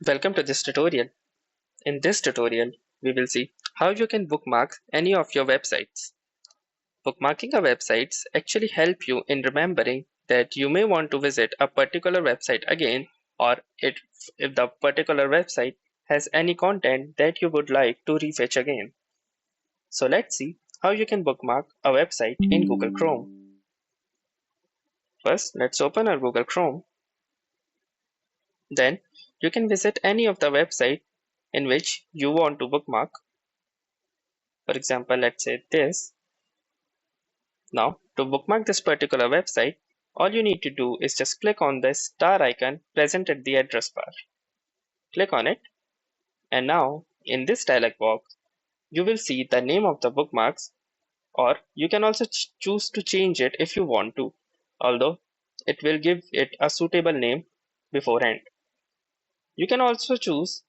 Welcome to this tutorial. In this tutorial, we will see how you can bookmark any of your websites. Bookmarking a websites actually help you in remembering that you may want to visit a particular website again or if the particular website has any content that you would like to refetch again. So let's see how you can bookmark a website in Google Chrome. First, let's open our Google Chrome. Then you can visit any of the website in which you want to bookmark. For example, let's say this. Now, to bookmark this particular website, all you need to do is just click on the star icon present at the address bar. Click on it, and now in this dialog box, you will see the name of the bookmarks, or you can also choose to change it if you want to, although it will give it a suitable name beforehand. You can also choose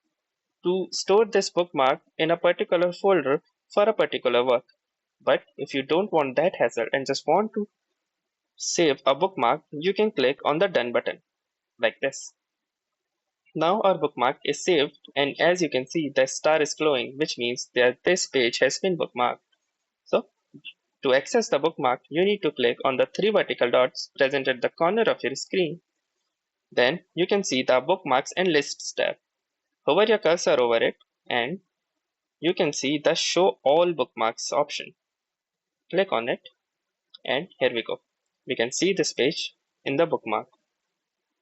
to store this bookmark in a particular folder for a particular work. But if you don't want that hassle and just want to save a bookmark, you can click on the done button like this. Now our bookmark is saved, and as you can see the star is glowing, which means that this page has been bookmarked. So to access the bookmark, you need to click on the three vertical dots present at the corner of your screen. Then you can see the bookmarks and lists tab. Hover your cursor over it and you can see the show all bookmarks option. Click on it and here we go. We can see this page in the bookmark.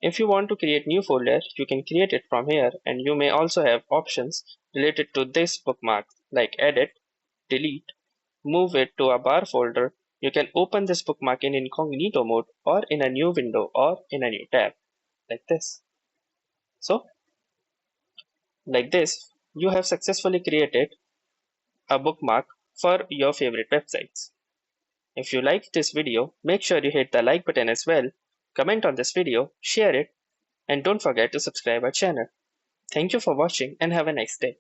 If you want to create new folder, you can create it from here, and you may also have options related to this bookmark like edit, delete, move it to a bar folder. You can open this bookmark in incognito mode or in a new window or in a new tab like this. So like this, you have successfully created a bookmark for your favorite websites. If you liked this video, make sure you hit the like button as well, comment on this video, share it, and don't forget to subscribe our channel. Thank you for watching and have a nice day.